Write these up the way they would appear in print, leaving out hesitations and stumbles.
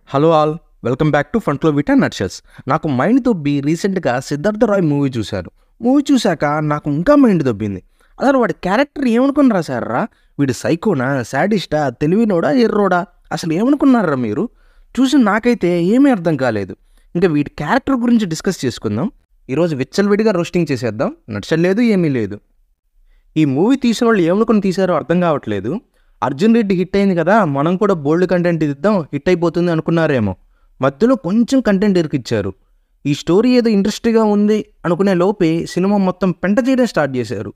Hello all, welcome back to ఫ్రంట్లో Vita నట్షల్స్. నాకు mind దొబ్బి రీసెంట్గా సిద్ధార్థ రాయ్ మూవీ చూశాను. మూవీ చూశాక నాకు ఇంకా మైండ్ దొబ్బింది. అసలు వాడి క్యారెక్టర్ ఏమనుకుని రాశారా? వీడు సైకోనా, శాడిస్టా, తెలివినోడా, ఎర్రోడా, అసలు ఏమనుకున్నారా మీరు? చూసి నాకైతే ఏమీ అర్థం కాలేదు. ఇంకా వీడి క్యారెక్టర్ గురించి డిస్కస్ చేసుకుందాం. ఈరోజు విచ్చలవిడిగా రోస్టింగ్ చేసేద్దాం. నచ్చలేదు, ఏమీ లేదు. ఈ మూవీ తీసిన వాళ్ళు ఏమనుకుని తీశారో అర్థం కావట్లేదు. అర్జున్ రెడ్డి హిట్ అయింది కదా, మనం కూడా బోల్డ్ కంటెంట్ ఇద్దాం, హిట్ అయిపోతుంది అనుకున్నారేమో. మధ్యలో కొంచెం కంటెంట్ ఇరికిచ్చారు. ఈ స్టోరీ ఏదో ఇంట్రెస్ట్గా ఉంది అనుకునే లోపే సినిమా మొత్తం పెంట చేయడం స్టార్ట్ చేశారు.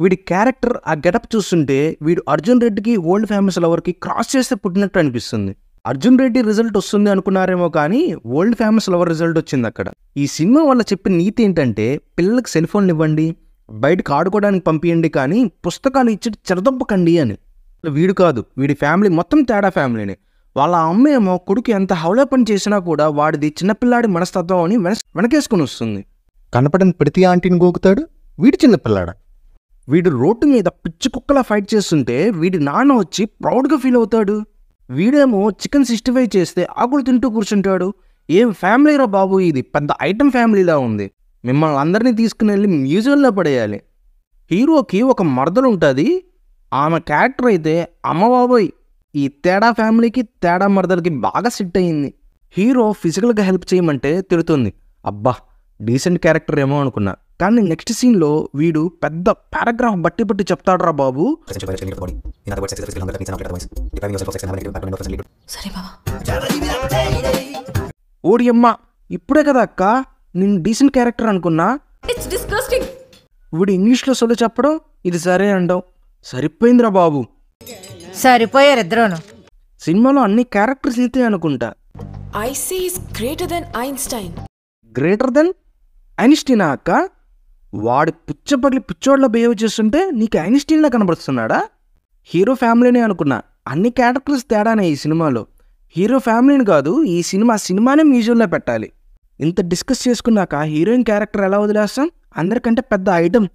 వీడి క్యారెక్టర్, ఆ గెటప్ చూస్తుంటే వీడు అర్జున్ రెడ్డికి ఓల్డ్ ఫేమస్ లవర్కి క్రాస్ చేస్తే పుట్టినట్టు అనిపిస్తుంది. అర్జున్ రెడ్డి రిజల్ట్ వస్తుంది అనుకున్నారేమో కానీ ఓల్డ్ ఫేమస్ లవర్ రిజల్ట్ వచ్చింది అక్కడ. ఈ సినిమా వల్ల చెప్పిన నీతి ఏంటంటే, పిల్లలకి సెల్ ఫోన్లు ఇవ్వండి, బయటకు ఆడుకోవడానికి పంపించండి, కానీ పుస్తకాలు ఇచ్చి చెరదొబ్బకండి అని. వీడు కాదు, వీడి ఫ్యామిలీ మొత్తం తేడా ఫ్యామిలీని. వాళ్ళ అమ్మ ఏమో కొడుకు ఎంత హౌలా పని చేసినా కూడా వాడిది చిన్నపిల్లాడి మనస్తత్వం అని వెనకేసుకుని వస్తుంది. కనపడని ప్రతి ఆంటీని గోకుతాడు, వీడి చిన్నపిల్లాడ. వీడు రోడ్డు మీద పిచ్చి కుక్కలా ఫైట్ చేస్తుంటే వీడి నాన్న వచ్చి ప్రౌడ్గా ఫీల్ అవుతాడు. వీడేమో చికెన్ 65 చేస్తే ఆకులు తింటూ కూర్చుంటాడు. ఏం ఫ్యామిలీరా బాబు, ఇది పెద్ద ఐటమ్ ఫ్యామిలీలా ఉంది. మిమ్మల్ని అందరినీ తీసుకుని వెళ్ళి మ్యూజియంలో పడేయాలి. హీరోకి ఒక మరదలు ఉంటుంది, ఆమె క్యారెక్టర్ అయితే అమ్మబాబోయ్, ఈ తేడా ఫ్యామిలీకి తేడా మరదలకి బాగా సెట్ అయ్యింది. హీరో ఫిజికల్గా హెల్ప్ చేయమంటే తిడుతుంది. అబ్బా, డీసెంట్ క్యారెక్టర్ ఏమో అనుకున్నా, కానీ నెక్స్ట్ సీన్లో వీడు పెద్ద పారాగ్రాఫ్ బట్టి చెప్తాడురా బాబు. ఓడియమ్మ, ఇప్పుడే కదా అక్క నేను డీసెంట్ క్యారెక్టర్ అనుకున్నా. వీడు ఇంగ్లీష్లో సొల్లు చెప్పడం, ఇది సరే అంటావు. సరిపోయిందిరా బాబు. సరిపోయారు ఇద్దరును. సినిమాలో అన్ని క్యారెక్టర్స్ అయితే అనుకుంటా. IC is greater than Einstein. Greater than ఐన్స్టీనా అక్క? వాడి పుచ్చపగిలి పిచ్చోడ్లో బిహేవ్ చేస్తుంటే నీకు ఐన్స్టీన్లా కనబడుతున్నాడా? హీరో ఫ్యామిలీనే అనుకున్నా, అన్ని క్యారెక్టర్స్ తేడానే ఈ సినిమాలో. హీరో ఫ్యామిలీని కాదు, ఈ సినిమానే మ్యూజియంలో పెట్టాలి. ఇంత డిస్కస్ చేసుకున్నాక హీరోయిన్ క్యారెక్టర్ ఎలా వదిలేస్తాం? అందరికంటే పెద్ద ఐటమ్.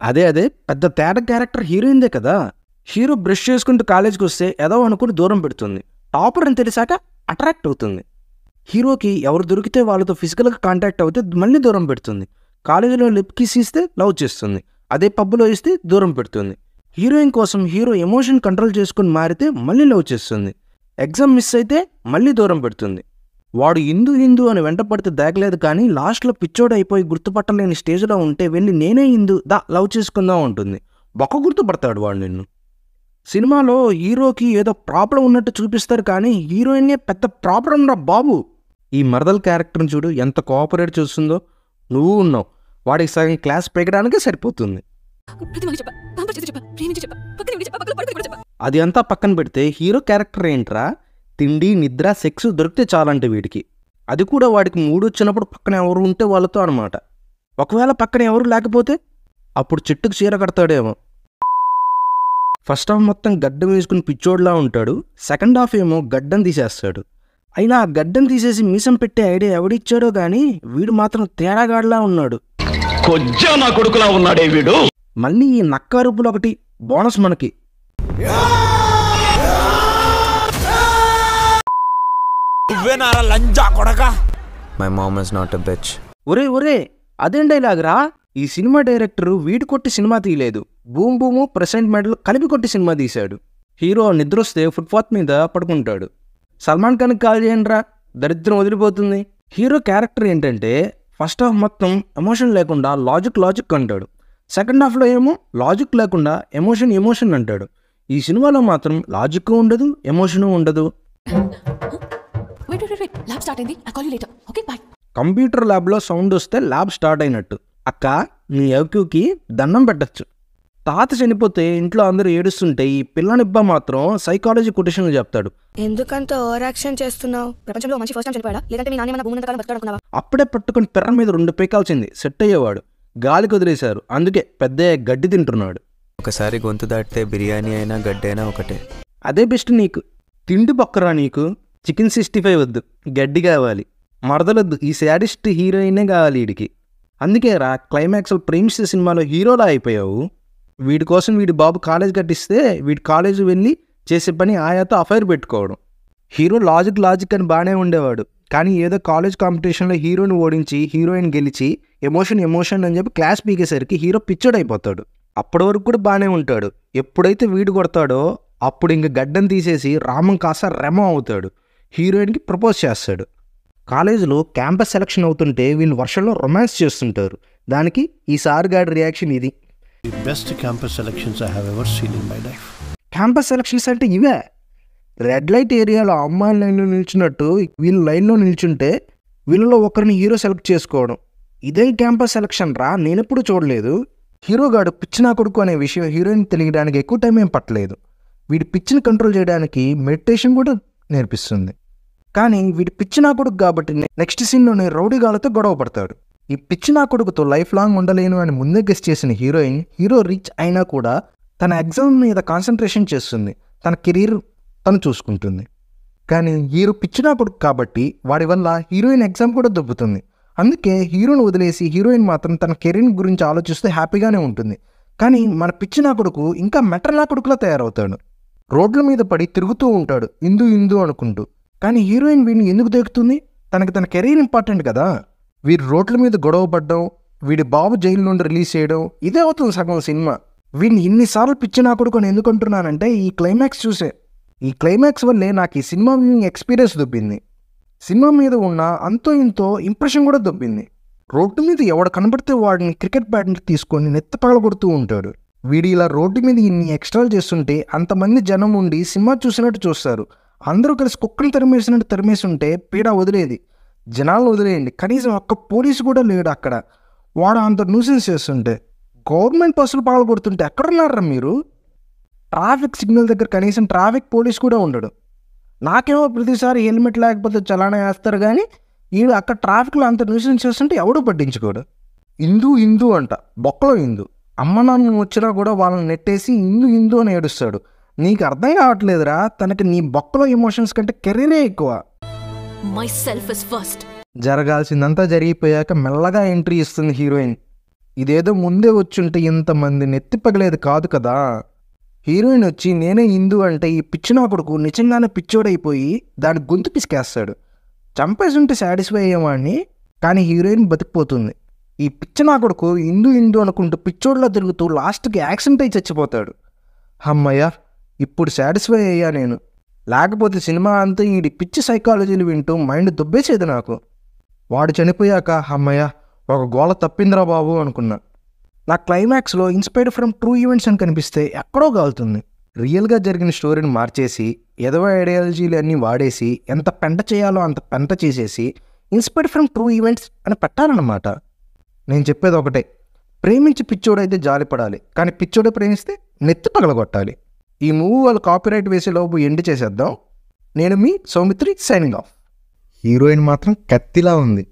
అదే పెద్ద తేడా క్యారెక్టర్ హీరోయిన్దే కదా. హీరో బ్రష్ చేసుకుంటూ కాలేజ్కి వస్తే ఏదో అనుకుని దూరం పెడుతుంది. టాపర్ అని తెలిసాక అట్రాక్ట్ అవుతుంది. హీరోకి ఎవరు దొరికితే వాళ్ళతో ఫిజికల్గా కాంటాక్ట్ అవుతే మళ్ళీ దూరం పెడుతుంది. కాలేజీలో లిప్ కిస్ ఇస్తే లవ్ చేస్తుంది, అదే పబ్లో ఇస్తే దూరం పెడుతుంది. హీరోయిన్ కోసం హీరో ఎమోషన్ కంట్రోల్ చేసుకుని మారితే మళ్ళీ లవ్ చేస్తుంది. ఎగ్జామ్ మిస్ అయితే మళ్ళీ దూరం పెడుతుంది. వాడు హిందూ అని వెంట పడితే దాగలేదు, కానీ లాస్ట్లో పిచ్చోడు అయిపోయి గుర్తుపట్టలేని స్టేజ్లో ఉంటే వెళ్ళి నేనే లవ్ చేసుకుందాం ఉంటుంది. బొక్క గుర్తుపడతాడు వాడు నిన్ను. సినిమాలో హీరోకి ఏదో ప్రాబ్లం ఉన్నట్టు చూపిస్తారు, కానీ హీరోయిన్నే పెద్ద ప్రాబ్లం రా బాబు. ఈ మరదల్ క్యారెక్టర్ని చూడు, ఎంత కోఆపరేట్ చేస్తుందో. నువ్వు ఉన్నావు, వాడికి సగం క్లాస్ పెరగడానికే సరిపోతుంది. అది అంతా పక్కన పెడితే హీరో క్యారెక్టర్ ఏంట్రా? తిండి, నిద్ర, సెక్స్ దొరికితే చాలంటే వీడికి. అది కూడా వాడికి మూడు వచ్చినప్పుడు పక్కన ఎవరు ఉంటే వాళ్ళతో అనమాట. ఒకవేళ పక్కన ఎవరు లేకపోతే అప్పుడు చెట్టుకు చీర కడతాడేమో. ఫస్ట్ హాఫ్ మొత్తం గడ్డం వేసుకుని పిచ్చోడ్లా ఉంటాడు, సెకండ్ హాఫ్ ఏమో గడ్డం తీసేస్తాడు. అయినా ఆ గడ్డం తీసేసి మీసం పెట్టే ఐడియా ఎవడిచ్చాడో కానీ వీడు మాత్రం తేడాగాడిలా ఉన్నాడు. మళ్ళీ ఈ నక్క అరుపులు ఒకటి బోనస్ మనకి. ఒరే అదేం డైలాగ్రా? ఈ సినిమా డైరెక్టర్ వీడు కొట్టి సినిమా తీయలేదు, బూము ప్రెసెంట్ మెడల్ కలిపి కొట్టి సినిమా తీశాడు. హీరో నిద్ర వస్తే ఫుట్పాత్ మీద పడుకుంటాడు. సల్మాన్ ఖాన్కి కాల్ చేయండిరా, దరిద్రం వదిలిపోతుంది. హీరో క్యారెక్టర్ ఏంటంటే ఫస్ట్ హాఫ్ మొత్తం ఎమోషన్ లేకుండా లాజిక్ అంటాడు, సెకండ్ హాఫ్లో ఏమో లాజిక్ లేకుండా ఎమోషన్ అంటాడు. ఈ సినిమాలో మాత్రం లాజిక్ ఉండదు, ఎమోషను ఉండదు. కంప్యూటర్ ల్యాబ్లో సౌండ్ వస్తే ల్యాబ్ స్టార్ట్ అయినట్టు. అక్క, నీ ఐక్యూకి దండం పెట్టచ్చు. తాత చనిపోతే ఇంట్లో అందరూ ఏడుస్తుంటే ఈ పిల్లనిబ్బా మాత్రం సైకాలజీ కొటేషన్లు చెప్తాడు. ఎందుకంత ఓవర్ యాక్షన్ చేస్తున్నావు? ప్రపంచంలో మంచి ఫస్ట్ టైం చనిపోయాడా, లేదంటే మీ నాన్న భూమి కాలం బతకాలనుకున్నావా? అప్పుడే పట్టుకుని పెర్ర మీద 2 పేకాల్సింది, సెట్ అయ్యేవాడు. గాలికి వదిలేశారు, అందుకే పెద్ద గడ్డి తింటున్నాడు. ఒకసారి గొంతు దాటితే బిర్యానీ అయినా గడ్డి అయినా ఒకటే. అదే బెస్ట్ నీకు. తిండి బొక్కరా నీకు. చికెన్ 65 వద్దు, గడ్డి కావాలి. మరదలొద్దు, ఈ శాడిస్ట్ హీరోయినే కావాలి వీడికి. అందుకే రా క్లైమాక్స్లో ప్రేమిస్తే సినిమాలో హీరోలా అయిపోయావు. వీడి కోసం వీడి బాబు కాలేజ్ కట్టిస్తే వీడి కాలేజీ వెళ్ళి చేసే పని ఆయాతో అఫైర్ పెట్టుకోవడం. హీరో లాజిక్ అని బాగానే ఉండేవాడు, కానీ ఏదో కాలేజ్ కాంపిటీషన్లో హీరోని ఓడించి హీరోయిన్ గెలిచి ఎమోషన్ అని చెప్పి క్లాస్ పీకేసరికి హీరో పిచ్చోడైపోతాడు. అప్పటి వరకు కూడా బాగానే ఉంటాడు. ఎప్పుడైతే వీడు కొడతాడో అప్పుడు ఇంక గడ్డం తీసేసి రామం కాస్త రెమో అవుతాడు. హీరోయిన్కి ప్రపోజ్ చేస్తాడు. కాలేజీలో క్యాంపస్ సెలక్షన్ అవుతుంటే వీళ్ళు వర్షంలో రొమాన్స్ చేస్తుంటారు. దానికి ఈ సార్ గాడి రియాక్షన్ ఇది. The best campus selections I have ever seen in my life. Campus selections అంటే ఇవే. రెడ్ లైట్ ఏరియాలో అమ్మాయిల లైన్లో నిల్చున్నట్టు వీళ్ళు లైన్లో నిల్చుంటే వీళ్ళలో ఒకరిని హీరో సెలెక్ట్ చేసుకోవడం, ఇదే క్యాంపస్ సెలక్షన్ రా, నేనెప్పుడు చూడలేదు. హీరోగాడు పిచ్చి నా కొడుకు అనే విషయం హీరోయిన్ తెలియడానికి ఎక్కువ టైం ఏం పట్టలేదు. వీడి పిచ్చిని కంట్రోల్ చేయడానికి మెడిటేషన్ కూడా నేర్పిస్తుంది. కానీ వీడి పిచ్చి నా కొడుకు కాబట్టి నెక్స్ట్ సీన్లోనే రౌడీగాలతో గొడవ పడతాడు. ఈ పిచ్చి నా కొడుకుతో లైఫ్ లాంగ్ ఉండలేను అని ముందే గెస్ చేసిన హీరోయిన్ హీరో రీచ్ అయినా కూడా తన ఎగ్జామ్ మీద కాన్సన్ట్రేషన్ చేస్తుంది, తన కెరీర్ తను చూసుకుంటుంది. కానీ హీరో పిచ్చి నా కొడుకు కాబట్టి వాడి వల్ల హీరోయిన్ ఎగ్జామ్ కూడా దొబ్బుతుంది. అందుకే హీరోని వదిలేసి హీరోయిన్ మాత్రం తన కెరీర్ గురించి ఆలోచిస్తే హ్యాపీగానే ఉంటుంది. కానీ మన పిచ్చి నా కొడుకు ఇంకా మెటర్ నా కొడుకులా తయారవుతాడు. రోడ్ల మీద పడి తిరుగుతూ ఉంటాడు ఇందు అనుకుంటూ. కానీ హీరోయిన్ వీడిని ఎందుకు దొరుకుతుంది? తనకి తన కెరీర్ ఇంపార్టెంట్ కదా. వీరు రోడ్ల మీద గొడవ పడ్డం, వీడి బాబు జైలు నుండి రిలీజ్ చేయడం, ఇదే అవుతుంది సగం సినిమా. వీడిని ఇన్నిసార్లు పిచ్చి నా కొడుకు అని ఎందుకు అంటున్నానంటే ఈ క్లైమాక్స్ చూసే. ఈ క్లైమాక్స్ వల్లే నాకు ఈ సినిమా వ్యూయింగ్ ఎక్స్పీరియన్స్ దొబ్బింది. సినిమా మీద ఉన్న అంతో ఇంతో ఇంప్రెషన్ కూడా దొబ్బింది. రోడ్డు మీద ఎవడు కనబడితే వాడిని క్రికెట్ బ్యాట్ తీసుకొని నెత్తి పగలగొడుతూ ఉంటాడు. వీడు ఇలా రోడ్డు మీద ఇన్ని ఎక్స్ట్రాలు చేస్తుంటే అంతమంది జనం ఉండి సినిమా చూసినట్టు చూస్తారు. అందరూ కలిసి కుక్కని తరిమేసినట్టు తరిమేసి ఉంటే పీడ వదిలేది. జనాలను వదిలేయండి, కనీసం ఒక్క పోలీసు కూడా లేడు అక్కడ. వాడు అంత న్యూసెన్స్ చేస్తుంటే, గవర్నమెంట్ బస్సులు పగలగొడుతుంటే ఎక్కడున్నారా మీరు? ట్రాఫిక్ సిగ్నల్ దగ్గర కనీసం ట్రాఫిక్ పోలీస్ కూడా ఉండడు. నాకేమో ప్రతిసారి హెల్మెట్ లేకపోతే చలానా వేస్తారు, కానీ వీడు అక్కడ ట్రాఫిక్లో అంత న్యూసెన్స్ చేస్తుంటే ఎవడూ పట్టించుకోడు. హిందూ అంట, బొక్కలో హిందూ. అమ్మ నాన్న వచ్చినా కూడా వాళ్ళని నెట్టేసి హిందూ అని ఏడుస్తాడు. నీకు అర్థం కావట్లేదురా, తనకి నీ బొక్కలో ఎమోషన్స్ కంటే కెరీరే ఎక్కువ. జరగాల్సిందంతా జరిగిపోయాక మెల్లగా ఎంట్రీ ఇస్తుంది హీరోయిన్. ఇదేదో ముందే వచ్చుంటే ఇంతమంది నెత్తి పగలేదు కాదు కదా. హీరోయిన్ వచ్చి నేనే హిందూ అంటే ఈ పిచ్చినా కొడుకు నిజంగానే పిచ్చోడైపోయి దాని గొంతు పిసికేస్తాడు. చంపేసి ఉంటే సాటిస్ఫై అయ్యేవాడిని, కానీ హీరోయిన్ బతికిపోతుంది. ఈ పిచ్చినా కొడుకు హిందూ అనుకుంటూ పిచ్చోడ్లా తిరుగుతూ లాస్ట్కి యాక్సిడెంట్ అయి చచ్చిపోతాడు. అమ్మయ్య, ఇప్పుడు సాటిస్ఫై అయ్యా నేను. లేకపోతే సినిమా అంతా ఈ పిచ్చి సైకాలజీలు వింటూ మైండ్ దుబ్బేసేది నాకు. వాడు చనిపోయాక అమ్మయ్య ఒక గోల తప్పిందిరా బాబు అనుకున్నా. నా క్లైమాక్స్లో ఇన్స్పైర్డ్ ఫ్రమ్ ట్రూ ఈవెంట్స్ అని కనిపిస్తే ఎక్కడో కాలుతుంది. రియల్గా జరిగిన స్టోరీని మార్చేసి ఏదో ఐడియాలజీలు అన్నీ వాడేసి ఎంత పెంట చేయాలో అంత పెంట చేసేసి ఇన్స్పైర్డ్ ఫ్రమ్ ట్రూ ఈవెంట్స్ అని పెట్టాలన్నమాట. నేను చెప్పేది ఒకటే, ప్రేమించి పిచ్చోడైతే జాలిపడాలి, కానీ పిచ్చోడే ప్రేమిస్తే నెత్తి పగలగొట్టాలి. ఈ మూవీ వాళ్ళు కాపీరైట్ వేసేలోపు ఎండ్ చేసేద్దాం. నేను మీ సౌమిత్రి సైనింగ్ ఆఫ్. హీరోయిన్ మాత్రం కత్తిలా ఉంది.